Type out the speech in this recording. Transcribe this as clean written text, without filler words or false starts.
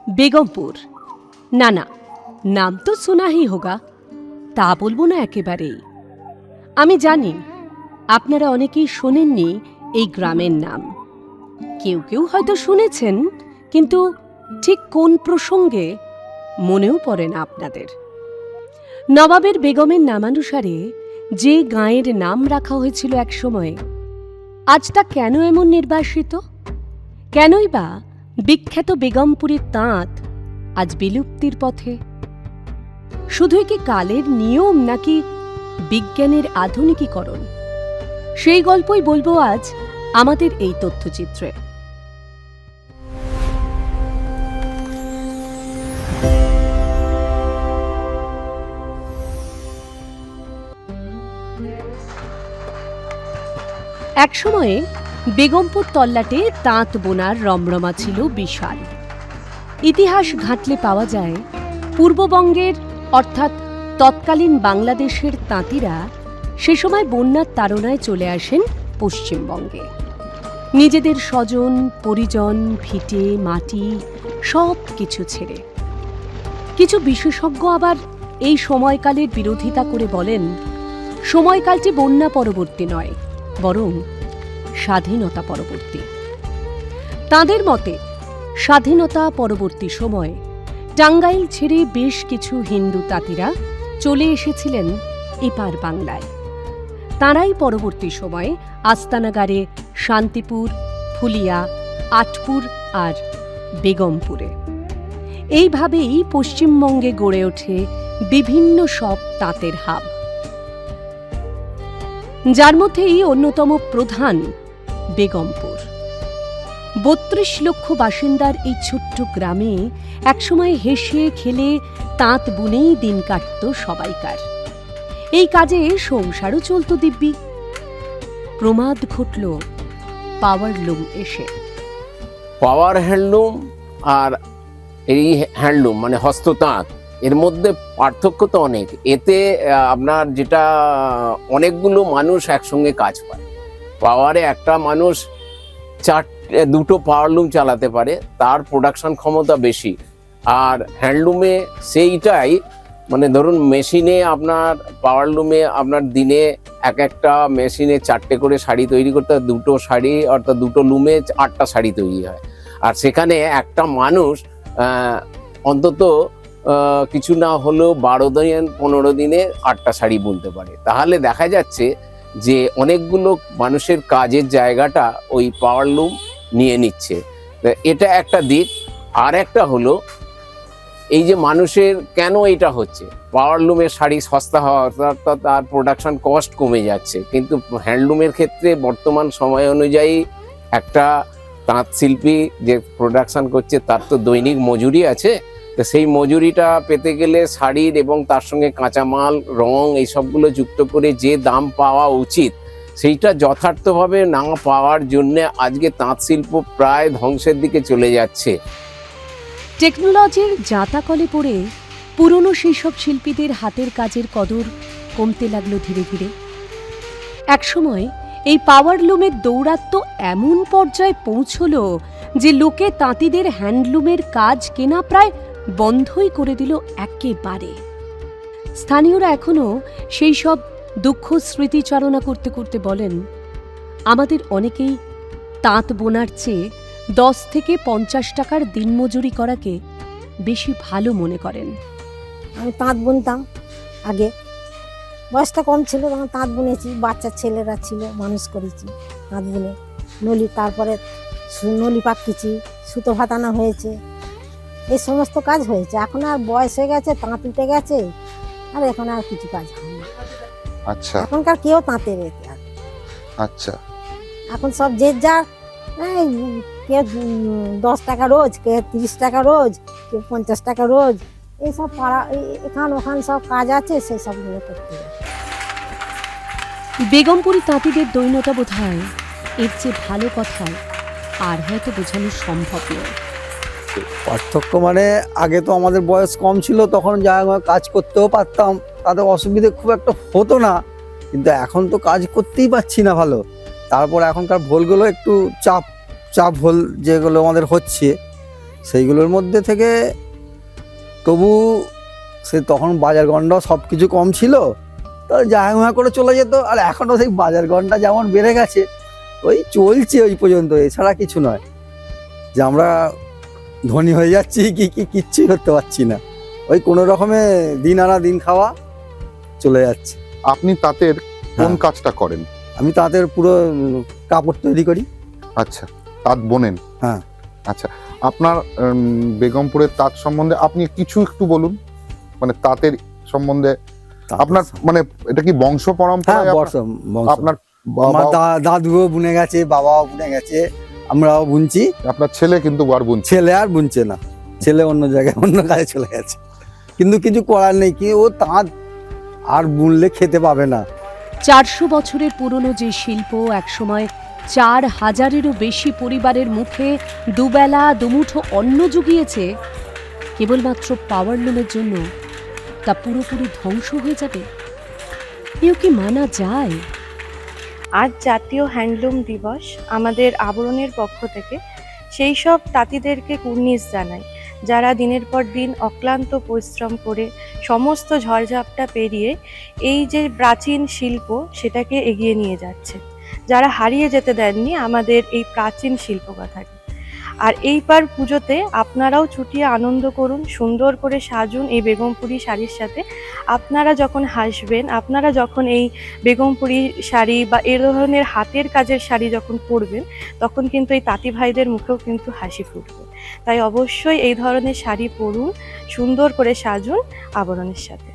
বেগমপুর। না না, নাম তো শোনা হি হোগা, তা বলবো না একেবারেই। আমি জানি আপনারা অনেকেই শোনেননি এই গ্রামের নাম। কেউ কেউ হয়তো শুনেছেন, কিন্তু ঠিক কোন প্রসঙ্গে মনেও পড়ে না আপনাদের। নবাবের বেগমের নামানুসারে যে গাঁয়ের নাম রাখা হয়েছিল এক সময়ে, আজ তা কেন এমন নির্বাসিত? কেনই বা বিখ্যাত বেগমপুরীর তাঁত আজ বিলুপ্তির পথে? শুধুই কি কালের নিয়ম, নাকি বিজ্ঞানের আধুনিকীকরণ? সেই গল্পই বলবো আজ আমাদের এই তথ্যচিত্রে। একসময়ে বেগমপুর তল্লাটে তাঁত বোনার রমরমা ছিল বিশাল। ইতিহাস ঘাঁটলে পাওয়া যায়, পূর্ববঙ্গের অর্থাৎ তৎকালীন বাংলাদেশের তাঁতিরা সে সময় বন্যার তাড়নায় চলে আসেন পশ্চিমবঙ্গে। নিজেদের স্বজন পরিজন, ভিটে মাটি সব কিছু ছেড়ে। কিছু বিশেষজ্ঞ আবার এই সময়কালের বিরোধিতা করে বলেন, সময়কালটি বন্যা পরবর্তী নয়, বরং স্বাধীনতা পরবর্তী। তাঁদের মতে স্বাধীনতা পরবর্তী সময়ে টাঙ্গাইল ছেড়ে বেশ কিছু হিন্দু তাঁতিরা চলে এসেছিলেন এপার বাংলায়। তাঁরাই পরবর্তী সময়ে আস্তানাগারে শান্তিপুর, ফুলিয়া, আটপুর আর বেগমপুরে। এইভাবেই পশ্চিমবঙ্গে গড়ে ওঠে বিভিন্ন সব তাঁতের হাব, যার মধ্যেই অন্যতম প্রধান বেগমপুর। ৩২ লক্ষ বাসিন্দার এই ছোট্ট গ্রামে একসময় হেসে খেলে তাঁত বুনেই দিন কাটত সবাইকার। এই কাজে সংসারও চলত দিব্যি। প্রমাদ ঘটল পাওয়ারলুম এসে। পাওয়ার হ্যান্ডলুম আর এই হ্যান্ডলুম মানে হস্ততাঁত, এর মধ্যে পার্থক্য তো অনেক। এতে আপনার যেটা অনেকগুলো মানুষ একসঙ্গে কাজ পায়। পাওয়ারে একটা মানুষ দুটো পাওয়ারলুম চালাতে পারে, তার প্রোডাকশন ক্ষমতা বেশি। আর হ্যান্ডলুমে সেইটাই, মানে ধরুন মেশিনে আপনার পাওয়ারলুমে আপনার দিনে একটা মেশিনে 4টে করে শাড়ি তৈরি করতে হয়। 2টো শাড়ি অর্থাৎ 2টো লুমে 8টা শাড়ি তৈরি হয়। আর সেখানে একটা মানুষ অন্তত কিছু না হলেও 12 দিন 15 দিনে 8টা শাড়ি বুনতে পারে। তাহলে দেখা যাচ্ছে যে অনেকগুলো মানুষের কাজের জায়গাটা ওই পাওয়ারলুম নিয়ে নিচ্ছে। এটা একটা দিক। আর একটা হলো এই যে মানুষের কেন এটা হচ্ছে, পাওয়ারলুমের শাড়ি সস্তা হওয়া অর্থাৎ তার প্রোডাকশন কস্ট কমে যাচ্ছে, কিন্তু হ্যান্ডলুমের ক্ষেত্রে বর্তমান সময় অনুযায়ী একটা তাঁত শিল্পী যে প্রোডাকশন করছে তার তো দৈনিক মজুরি আছে। তো সেই মজুরিটা পেতে গেলে শাড়ির এবং তার সঙ্গে কাঁচামাল, রং এইসবগুলো যুক্ত করে যে দাম পাওয়া উচিত, সেইটা যথার্থভাবে না পাওয়ার জন্যে আজকে তাঁত শিল্প প্রায় ধ্বংসের দিকে চলে যাচ্ছে। টেকনোলজির জাঁতাকলে পড়ে পুরনো সেই সব শিল্পীদের হাতের কাজের কদর কমতে লাগলো ধীরে ধীরে। একসময় এই পাওয়ারলুমের দৌরাত্ম্য এমন পর্যায়ে পৌঁছলো যে লোকে তাঁতিদের হ্যান্ডলুমের কাজ কেনা প্রায় বন্ধই করে দিল একেবারে। স্থানীয়রা এখনো সেই সব দুঃখ স্মৃতিচারণা করতে করতে বলেন, আমাদের অনেকেই তাঁত বোনার চেয়ে 10 থেকে 50 টাকার দিনমজুরি করাকে বেশি ভালো মনে করেন। আমি তাঁত বুনতাম আগে, বয়সটা কম ছিল তখন তাঁত বুনেছি। বাচ্চা ছেলেরা ছিল, মানুষ করেছি তাঁত বুনে। নলি, তারপরে নলি পাকিয়েছি, সুতো ফাটানো হয়েছে, এই সমস্ত কাজ হয়েছে। এখন আর বয়স হয়ে গেছে, তাঁত উঠে গেছে, আর এখন আর কিছু কাজ হয় না। আচ্ছা, এখনকার কেউ তাঁতের এতে আর। আচ্ছা, এখন সব যে যার, কেউ 10 টাকা রোজ, কেউ 30 টাকা রোজ, কেউ 50 টাকা রোজ, এইসব পাড়া এখান ওখান সব কাজ আছে, সেই সবগুলো করতে হবে। বেগমপুরী তাঁতিদের দৈন্যতা বোধহয় এর চেয়ে ভালো কথায় আর হয়তো বোঝানো সম্ভব নয়। পার্থক্য মানে আগে তো আমাদের বয়স কম ছিল, তখন যা কাজ করতেও পারতাম, তাতে অসুবিধে খুব একটা হতো না। কিন্তু এখন তো কাজ করতেই পারছি না ভালো। তারপর এখনকার ভোলগুলো একটু চাপ ভোল যেগুলো আমাদের হচ্ছে, সেইগুলোর মধ্যে থেকে তবু সে তখন বাজার গন্ডা সব কিছু কম ছিল, তাহলে জায়গা করে চলে যেত। আর এখনও সেই বাজার গন্ডা যেমন বেড়ে গেছে, ওই চলছে ওই পর্যন্ত, এছাড়া কিছু নয় যে আমরা ধনী হয়ে যাচ্ছি কি কিচ্ছুই করতে পারছি না। ওই কোনো রকমে দিন আনা দিন খাওয়া চলে যাচ্ছে। আপনি তাঁতের কোন হ্যাঁ। কাজটা করেন? আমি তাদের পুরো কাপড় তৈরি করি। আচ্ছা, তাঁত বোনেন? হ্যাঁ। আচ্ছা, আপনার বেগমপুরের তাঁত সম্বন্ধে আপনি কিছু একটু বলুন, মানে তাঁতের সম্বন্ধে আপনার মানে এটা কি বংশ হ্যাঁ, পরম্পরায় বংশ। আপনার আমার বাবা, দাদুও বুনে গেছে, বাবাও বুনে গেছে, আমরাও বুনছি। আপনার ছেলে কিন্তু আর বুনছে? ছেলে আর বুনছে না, ছেলে অন্য জায়গায় অন্য কাজে চলে গেছে। কিন্তু কিছু করার নেই, কি ও তাঁত আর বুনলে খেতে পাবে না। 400 বছরের পুরনো যে শিল্প একসময় 4000-এরও বেশি পরিবারের মুখে দুবেলা দুমুঠো অন্ন জুগিয়েছে, কেবলমাত্র পাওয়ারলুমের জন্য তা পুরোপুরি ধ্বংস হয়ে যাবে? এও কি মানা যায়? আজ জাতীয় হ্যান্ডলুম দিবস। আমাদের আবরণের পক্ষ থেকে সেই সব তাঁতিদেরকে কুর্নিশ জানাই, যারা দিনের পর দিন অক্লান্ত পরিশ্রম করে সমস্ত ঝড়ঝাপটা পেরিয়ে এই যে প্রাচীন শিল্প সেটাকে এগিয়ে নিয়ে যাচ্ছে, যারা হারিয়ে যেতে দেননি আমাদের এই প্রাচীন শিল্পকথাকে। আর এইবার পুজোতে আপনারাও চুটিয়ে আনন্দ করুন, সুন্দর করে সাজুন এই বেগমপুরি শাড়ির সাথে। আপনারা যখন হাসবেন, আপনারা যখন এই বেগমপুরি শাড়ি বা এ ধরনের হাতের কাজের শাড়ি যখন পরবেন, তখন কিন্তু এই তাঁতি ভাইদের মুখেও কিন্তু হাসি ফুটবে। তাই অবশ্যই এই ধরনের শাড়ি পরুন, সুন্দর করে সাজুন আবরণের সাথে।